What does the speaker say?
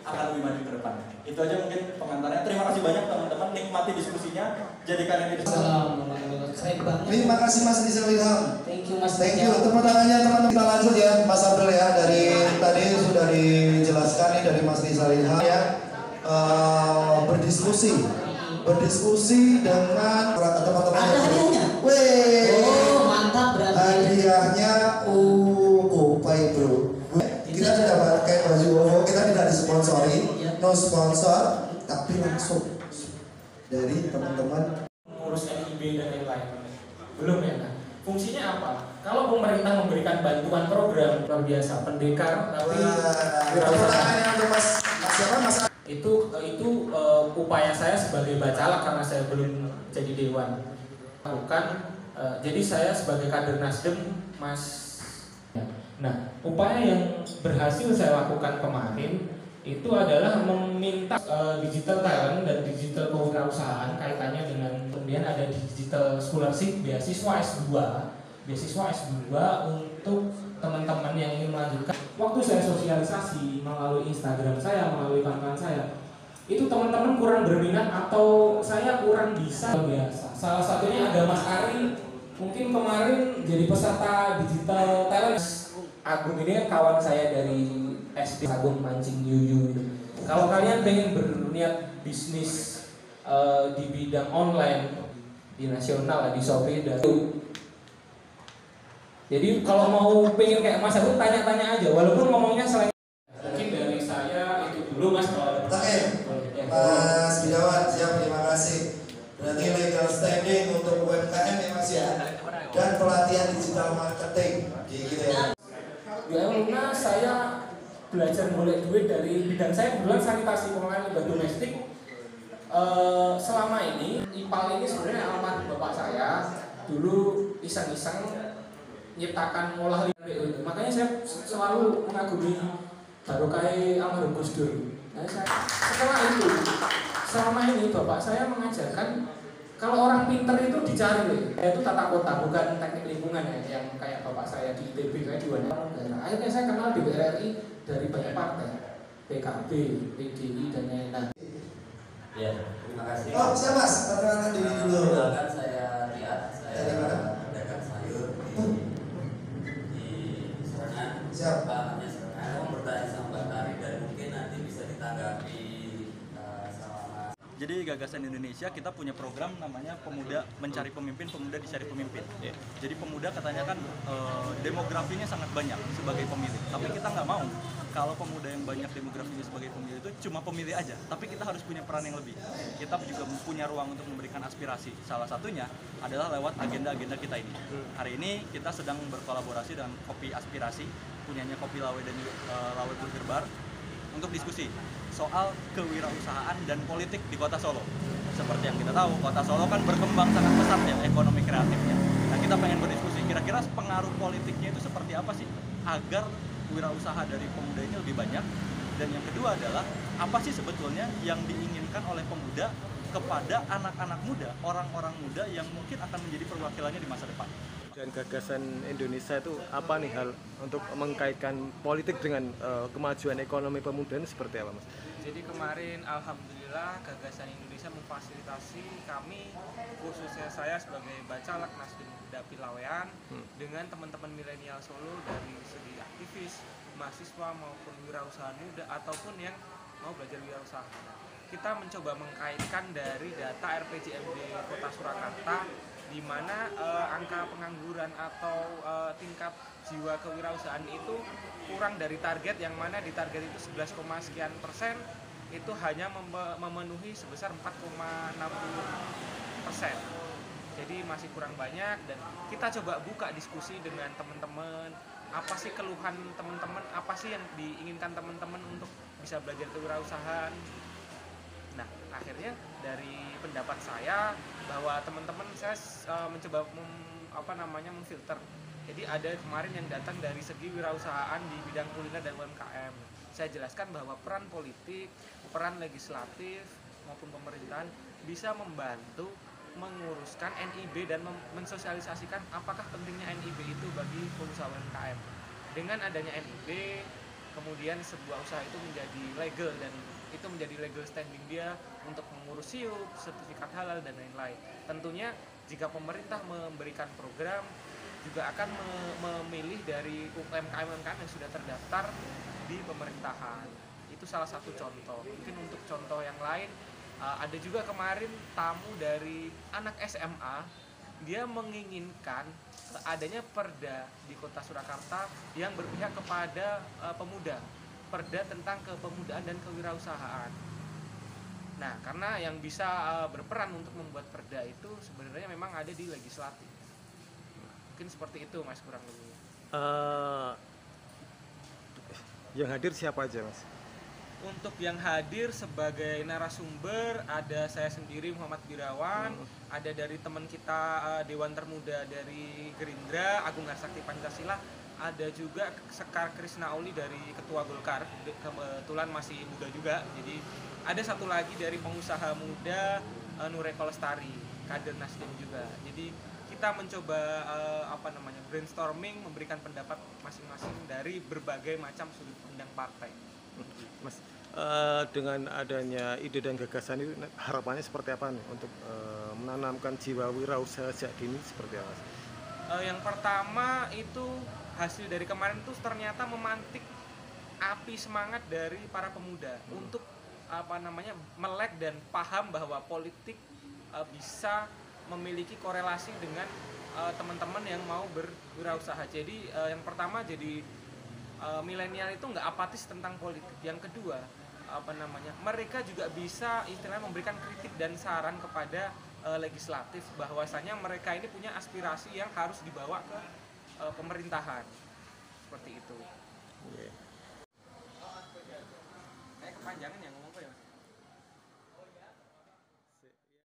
akan lebih maju ke depan. Itu aja mungkin pengantarnya. Terima kasih banyak teman-teman, nikmati diskusinya, jadikan ini keren banget. Terima kasih Mas Rizal Ilham. Thank you Mas. Thank you. Tepuk tangannya teman-teman. Kita lanjut ya Mas Abdul ya, dari tadi sudah dijelaskan nih dari Mas Rizal Ilham ya. Berdiskusi dengan teman-teman. Ada hadiahnya. Weh. Oh mantap berarti. Hadiahnya Kopai bro. Kita tidak pakai baju OVO, kita tidak disponsori, no sponsor, tapi langsung dari teman-teman. Ngurus NIB dan lain-lain. Belum ya kan? Fungsinya apa? Kalau pemerintah memberikan bantuan program luar biasa, pendekar tapi itu upaya saya sebagai bacalak karena saya belum jadi dewan. Jadi saya sebagai kader Nasdem, Mas. Nah, upaya yang berhasil saya lakukan kemarin itu adalah meminta digital talent dan digital kewirausahaan kaitannya dengan kemudian ada digital scholarship beasiswa S2 untuk teman-teman yang ingin melanjutkan. Waktu saya sosialisasi melalui Instagram saya, melalui kawan-kawan saya, itu teman-teman kurang berminat atau saya kurang bisa biasa. Salah satunya ada Mas Ari, mungkin kemarin jadi peserta digital talent. Agung ini kan kawan saya dari SD, Agung Mancing Yuyu. Kalau kalian pengen berniat bisnis di bidang online di nasional, di Shopee dan jadi kalau mau pengen kayak Mas Agung tanya-tanya aja, walaupun ngomongnya selain mungkin dari saya itu dulu Mas. Oke, Mas Bidawan siap, terima kasih. Berarti legal standing untuk UMKM ya Mas ya, dan pelatihan digital marketing, gitu ya. Karena saya belajar mulai duit dari bidang saya kebetulan sanitasi pengelolaan limbah domestik. Selama ini IPAL ini sebenarnya almarhum bapak saya dulu iseng-iseng nyiptakan olah limbah itu. Makanya saya selalu mengagumi barokah almarhum Gus Dur. Nah, setelah itu selama ini bapak saya mengajarkan kalau orang pinter itu dicari, itu tata kota bukan teknik lingkungan ya, yang kayak bapak saya di ITB kayak di Wana Negara. Akhirnya saya kenal DPR RI dari banyak partai, PKB, PDI dan lain-lain. Ya, terima kasih. Oh, siapa Mas? Perkenalkan diri dulu. Perkenalkan saya Riat, saya pedagang sayur di Serengan. Siap. Namanya Serengan. Mau bertanya sama Mbak Tari dan mungkin nanti bisa ditanggapi. Jadi Gagasan Indonesia kita punya program namanya Pemuda Mencari Pemimpin, Pemuda Dicari Pemimpin. Jadi pemuda katanya kan demografinya sangat banyak sebagai pemilih. Tapi kita nggak mau kalau pemuda yang banyak demografinya sebagai pemilih itu cuma pemilih aja. Tapi kita harus punya peran yang lebih. Kita juga punya ruang untuk memberikan aspirasi. Salah satunya adalah lewat agenda-agenda kita ini. Hari ini kita sedang berkolaborasi dengan Kopi Aspirasi, punyanya Kopi Lawe dan Lawe Burger Bar, untuk diskusi soal kewirausahaan dan politik di Kota Solo. Seperti yang kita tahu, Kota Solo kan berkembang sangat pesat ya ekonomi kreatifnya. Nah, kita pengen berdiskusi kira-kira pengaruh politiknya itu seperti apa sih agar wirausaha dari pemuda ini lebih banyak. Dan yang kedua adalah apa sih sebetulnya yang diinginkan oleh pemuda kepada anak-anak muda, orang-orang muda yang mungkin akan menjadi perwakilannya di masa depan. Dan Gagasan Indonesia itu apa nih hal untuk mengkaitkan politik dengan kemajuan ekonomi pemuda ini seperti apa Mas? Jadi kemarin alhamdulillah Gagasan Indonesia memfasilitasi kami, khususnya saya sebagai bacalak Nasdem Dapil Lawean, dengan teman-teman milenial Solo dari segi aktivis, mahasiswa maupun wirausaha muda ataupun yang mau belajar wirausaha. Kita mencoba mengkaitkan dari data RPJMD Kota Surakarta di mana angka pengangguran atau tingkat jiwa kewirausahaan itu kurang dari target, yang mana di target itu 11, sekian persen itu hanya memenuhi sebesar 4,60%. Jadi masih kurang banyak, dan kita coba buka diskusi dengan teman-teman, apa sih keluhan teman-teman, apa sih yang diinginkan teman-teman untuk bisa belajar kewirausahaan. Nah, akhirnya dari pendapat saya bahwa teman-teman saya mencoba memfilter. Jadi ada kemarin yang datang dari segi wirausahaan di bidang kuliner dan UMKM. Saya jelaskan bahwa peran politik, peran legislatif maupun pemerintahan bisa membantu menguruskan NIB dan mensosialisasikan apakah pentingnya NIB itu bagi pengusaha UMKM. Dengan adanya NIB, kemudian sebuah usaha itu menjadi legal dan itu menjadi legal standing dia untuk mengurus SIUP, sertifikat halal dan lain-lain. Tentunya jika pemerintah memberikan program juga akan memilih dari UMKM-UMKM yang sudah terdaftar di pemerintahan. Itu salah satu contoh. Mungkin untuk contoh yang lain, ada juga kemarin tamu dari anak SMA, dia menginginkan adanya perda di Kota Surakarta yang berpihak kepada pemuda, perda tentang kepemudaan dan kewirausahaan. Nah, karena yang bisa berperan untuk membuat perda itu sebenarnya memang ada di legislatif. Mungkin seperti itu, Mas, kurang lebihnya. Yang hadir siapa aja, Mas? Untuk yang hadir sebagai narasumber ada saya sendiri Muhammad Birawan, ada dari teman kita Dewan Termuda dari Gerindra Agung Harsakti Pancasila, ada juga Sekar Krisna Oli dari Ketua Golkar, kebetulan masih muda juga. Jadi ada satu lagi dari pengusaha muda Nureko Lestari, kader Nasdem juga. Jadi kita mencoba brainstorming, memberikan pendapat masing-masing dari berbagai macam sudut pandang partai. Mas, dengan adanya ide dan gagasan itu harapannya seperti apa nih untuk menanamkan jiwa wirausaha sejak dini seperti apa? Yang pertama itu hasil dari kemarin itu ternyata memantik api semangat dari para pemuda untuk melek dan paham bahwa politik bisa memiliki korelasi dengan teman-teman yang mau berwirausaha. Jadi yang pertama jadi milenial itu nggak apatis tentang politik. Yang kedua mereka juga bisa istilahnya memberikan kritik dan saran kepada legislatif bahwasanya mereka ini punya aspirasi yang harus dibawa ke pemerintahan seperti itu. Yeah. Kayak kepanjangan ya ngomong kok ya.